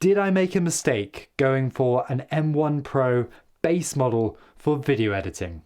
Did I make a mistake going for an M1 Pro base model for video editing?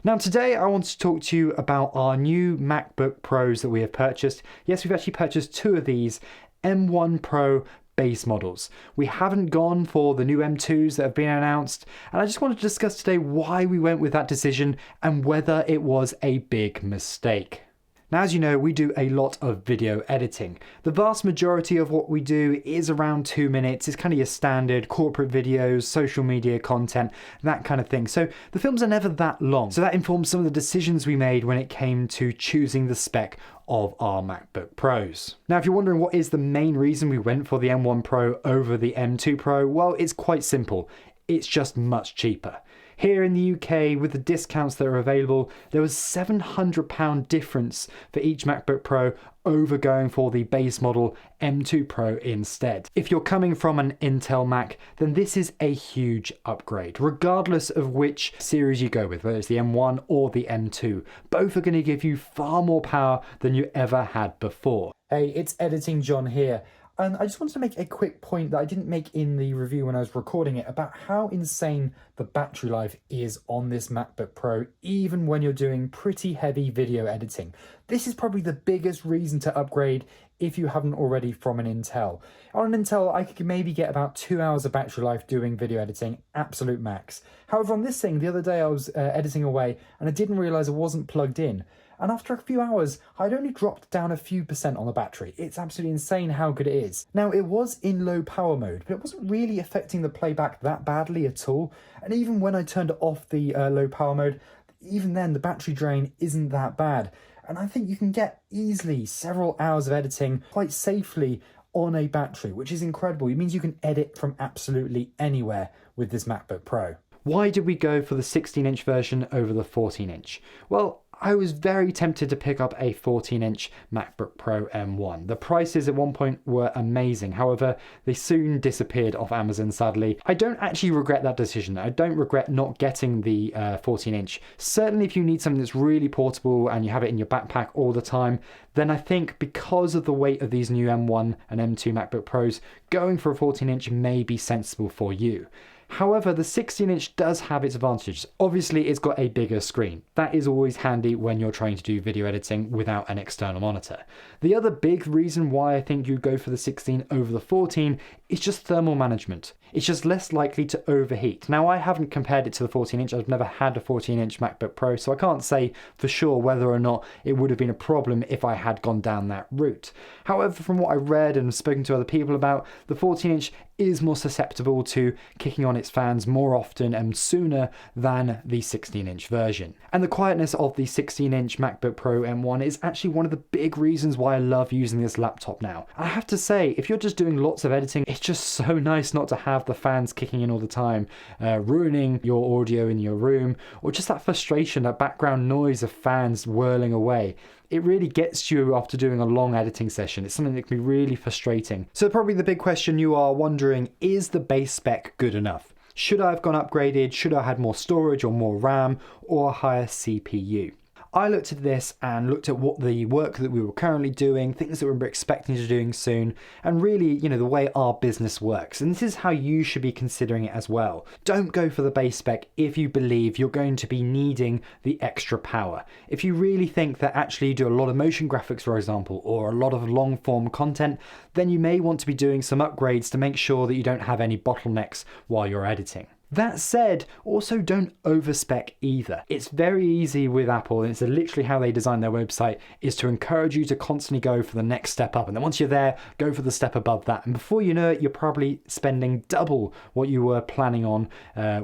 Now today I want to talk to you about our new MacBook Pros that we have purchased. Yes, we've actually purchased two of these M1 Pro base models. We haven't gone for the new M2s that have been announced, and I just wanted to discuss today why we went with that decision and whether it was a big mistake. Now, as you know, we do a lot of video editing. The vast majority of what we do is around 2 minutes. It's kind of your standard corporate videos, social media content, that kind of thing. So the films are never that long. So that informs some of the decisions we made when it came to choosing the spec of our MacBook Pros. Now, if you're wondering what is the main reason we went for the M1 Pro over the M2 Pro, well, it's quite simple. It's just much cheaper. Here in the UK, with the discounts that are available, there was £700 difference for each MacBook Pro over going for the base model M2 Pro instead. If you're coming from an Intel Mac, then this is a huge upgrade, regardless of which series you go with, whether it's the M1 or the M2. Both are going to give you far more power than you ever had before. Hey, it's Editing John here. And I just wanted to make a quick point that I didn't make in the review when I was recording it about how insane the battery life is on this MacBook Pro, even when you're doing pretty heavy video editing. This is probably the biggest reason to upgrade if you haven't already from an Intel. On an Intel, I could maybe get about 2 hours of battery life doing video editing, absolute max. However, on this thing, the other day I was editing away and I didn't realize it wasn't plugged in. And after a few hours, I'd only dropped down a few percent on the battery. It's absolutely insane how good it is. Now, it was in low power mode, but it wasn't really affecting the playback that badly at all. And even when I turned off the low power mode, even then the battery drain isn't that bad. And I think you can get easily several hours of editing quite safely on a battery, which is incredible. It means you can edit from absolutely anywhere with this MacBook Pro. Why did we go for the 16-inch version over the 14-inch? Well, I was very tempted to pick up a 14-inch MacBook Pro M1. The prices at one point were amazing. However, they soon disappeared off Amazon, sadly. I don't actually regret that decision. I don't regret not getting the 14-inch. Certainly if you need something that's really portable and you have it in your backpack all the time, then I think because of the weight of these new M1 and M2 MacBook Pros, going for a 14-inch may be sensible for you. However, the 16-inch does have its advantages. Obviously, it's got a bigger screen. That is always handy when you're trying to do video editing without an external monitor. The other big reason why I think you go for the 16 over the 14 is just thermal management. It's just less likely to overheat. Now, I haven't compared it to the 14-inch. I've never had a 14-inch MacBook Pro, so I can't say for sure whether or not it would have been a problem if I had gone down that route. However, from what I read and spoken to other people about, the 14-inch is more susceptible to kicking on its fans more often and sooner than the 16-inch version. And the quietness of the 16-inch MacBook Pro M1 is actually one of the big reasons why I love using this laptop now. I have to say, if you're just doing lots of editing, it's just so nice not to have the fans kicking in all the time, ruining your audio in your room, or just that frustration, that background noise of fans whirling away. It really gets you after doing a long editing session. It's something that can be really frustrating. So probably the big question you are wondering, is the base spec good enough? Should I have gone upgraded? Should I have had more storage or more RAM or a higher CPU? I looked at this and looked at what the work that we were currently doing, things that we were expecting to doing soon, and really, the way our business works. And this is how you should be considering it as well. Don't go for the base spec if you believe you're going to be needing the extra power. If you really think that actually you do a lot of motion graphics, for example, or a lot of long form content, then you may want to be doing some upgrades to make sure that you don't have any bottlenecks while you're editing. That said, also don't overspec either. It's very easy with Apple, and it's literally how they design their website, is to encourage you to constantly go for the next step up. And then once you're there, go for the step above that. And before you know it, you're probably spending double what you were planning on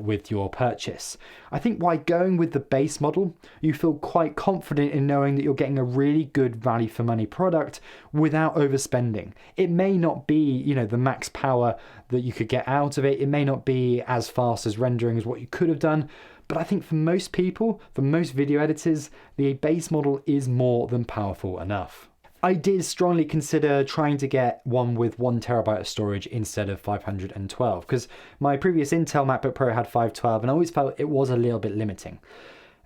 with your purchase. I think by going with the base model, you feel quite confident in knowing that you're getting a really good value for money product without overspending. It may not be, the max power that you could get out of it. It may not be as fast as rendering as what you could have done, but I think for most people, for most video editors, the base model is more than powerful enough. I did strongly consider trying to get one with 1 terabyte of storage instead of 512, because my previous Intel MacBook Pro had 512 and I always felt it was a little bit limiting.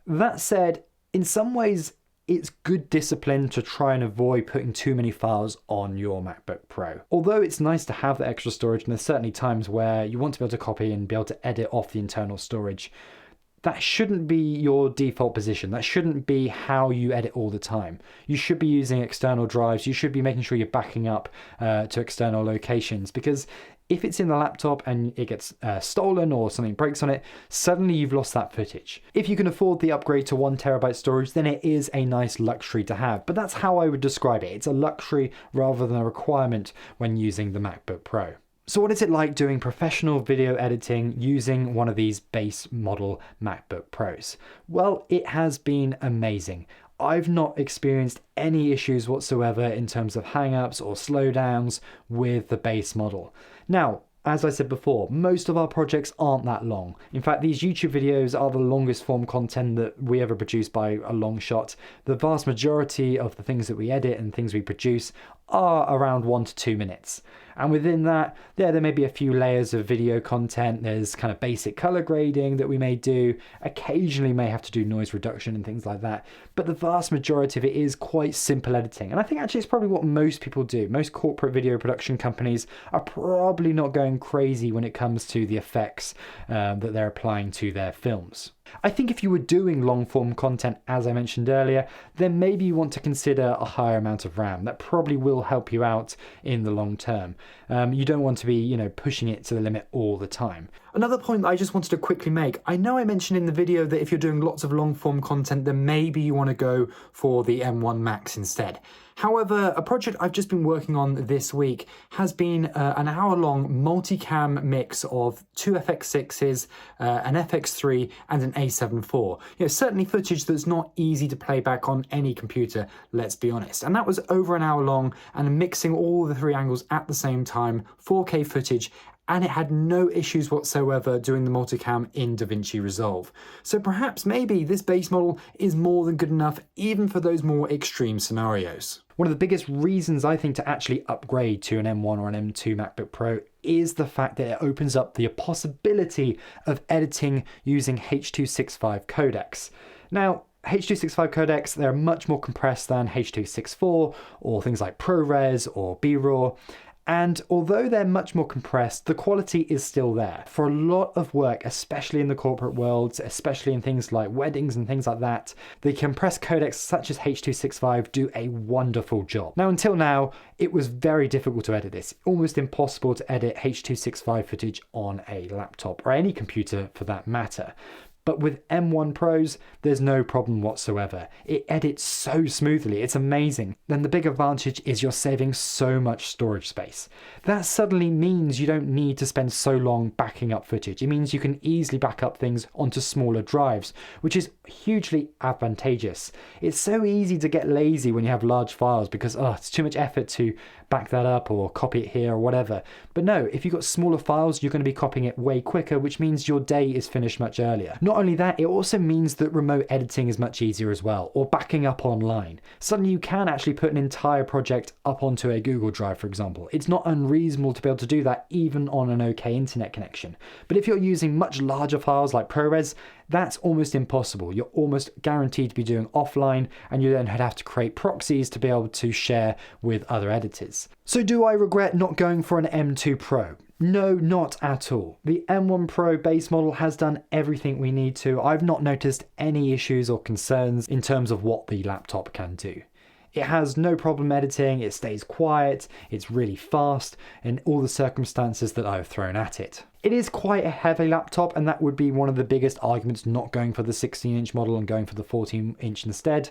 That said, in some ways, it's good discipline to try and avoid putting too many files on your MacBook Pro. Although it's nice to have the extra storage, and there's certainly times where you want to be able to copy and be able to edit off the internal storage, that shouldn't be your default position. That shouldn't be how you edit all the time. You should be using external drives. You should be making sure you're backing up to external locations, because if it's in the laptop and it gets stolen or something breaks on it, suddenly you've lost that footage. If you can afford the upgrade to 1 terabyte storage, then it is a nice luxury to have. But that's how I would describe it. It's a luxury rather than a requirement when using the MacBook Pro. So what is it like doing professional video editing using one of these base model MacBook Pros? Well, it has been amazing. I've not experienced any issues whatsoever in terms of hang-ups or slowdowns with the base model. Now, as I said before, most of our projects aren't that long. In fact, these YouTube videos are the longest form content that we ever produce by a long shot. The vast majority of the things that we edit and things we produce are around 1 to 2 minutes. And within that, there may be a few layers of video content. There's kind of basic color grading that we may do. Occasionally may have to do noise reduction and things like that. But the vast majority of it is quite simple editing. And I think actually it's probably what most people do. Most corporate video production companies are probably not going crazy when it comes to the effects that they're applying to their films. I think if you were doing long form content, as I mentioned earlier, then maybe you want to consider a higher amount of RAM. That probably will help you out in the long term. You don't want to be, pushing it to the limit all the time. Another point that I just wanted to quickly make, I know I mentioned in the video that if you're doing lots of long form content, then maybe you want to go for the M1 Max instead. However, a project I've just been working on this week has been an hour-long multicam mix of 2 FX6s, an FX3 and an A7 IV. Certainly footage that's not easy to play back on any computer, let's be honest. And that was over an hour long and mixing all the 3 angles at the same time, 4K footage, and it had no issues whatsoever doing the multicam in DaVinci Resolve. So perhaps maybe this base model is more than good enough even for those more extreme scenarios. One of the biggest reasons I think to actually upgrade to an M1 or an M2 MacBook Pro is the fact that it opens up the possibility of editing using H.265 codecs. Now, H.265 codecs, they're much more compressed than H.264 or things like ProRes or B-Raw. And although they're much more compressed, the quality is still there. For a lot of work, especially in the corporate world, especially in things like weddings and things like that, the compressed codecs such as H.265 do a wonderful job. Now, until now, it was very difficult to edit this. Almost impossible to edit H.265 footage on a laptop or any computer for that matter. But with M1 Pros, there's no problem whatsoever. It edits so smoothly, it's amazing. Then the big advantage is you're saving so much storage space. That suddenly means you don't need to spend so long backing up footage. It means you can easily back up things onto smaller drives, which is hugely advantageous. It's so easy to get lazy when you have large files because it's too much effort to back that up or copy it here or whatever. But no, if you've got smaller files, you're going to be copying it way quicker, which means your day is finished much earlier. Not only that, it also means that remote editing is much easier as well, or backing up online. Suddenly you can actually put an entire project up onto a Google Drive, for example. It's not unreasonable to be able to do that even on an okay internet connection. But if you're using much larger files like ProRes, that's almost impossible. You're almost guaranteed to be doing offline, and you then have to create proxies to be able to share with other editors. So do I regret not going for an M2 Pro? No, not at all. The M1 Pro base model has done everything we need to. I've not noticed any issues or concerns in terms of what the laptop can do. It has no problem editing, it stays quiet, it's really fast in all the circumstances that I've thrown at it. It is quite a heavy laptop, and that would be one of the biggest arguments not going for the 16-inch model and going for the 14-inch instead.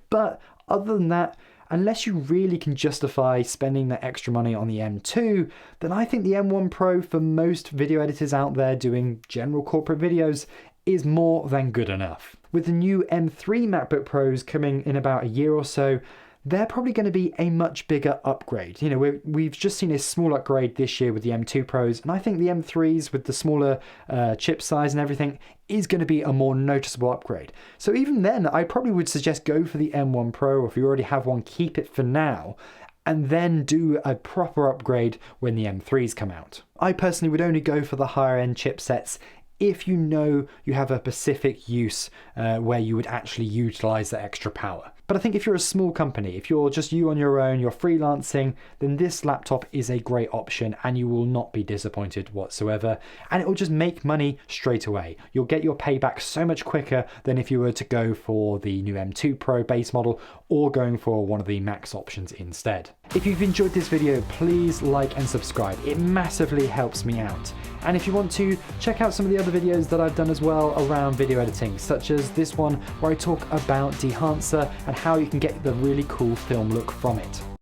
But other than that, unless you really can justify spending that extra money on the M2, then I think the M1 Pro for most video editors out there doing general corporate videos is more than good enough. With the new M3 MacBook Pros coming in about a year or so, they're probably going to be a much bigger upgrade. We've just seen a small upgrade this year with the M2 Pros, and I think the M3s with the smaller chip size and everything is going to be a more noticeable upgrade. So even then, I probably would suggest go for the M1 Pro, or if you already have one, keep it for now, and then do a proper upgrade when the M3s come out. I personally would only go for the higher end chipsets if you know you have a specific use where you would actually utilize that extra power. But I think if you're a small company, if you're just you on your own, you're freelancing, then this laptop is a great option and you will not be disappointed whatsoever. And it will just make money straight away. You'll get your payback so much quicker than if you were to go for the new M2 Pro base model or going for one of the Max options instead. If you've enjoyed this video, please like and subscribe. It massively helps me out. And if you want to, check out some of the other videos that I've done as well around video editing, such as this one where I talk about Dehancer and how you can get the really cool film look from it.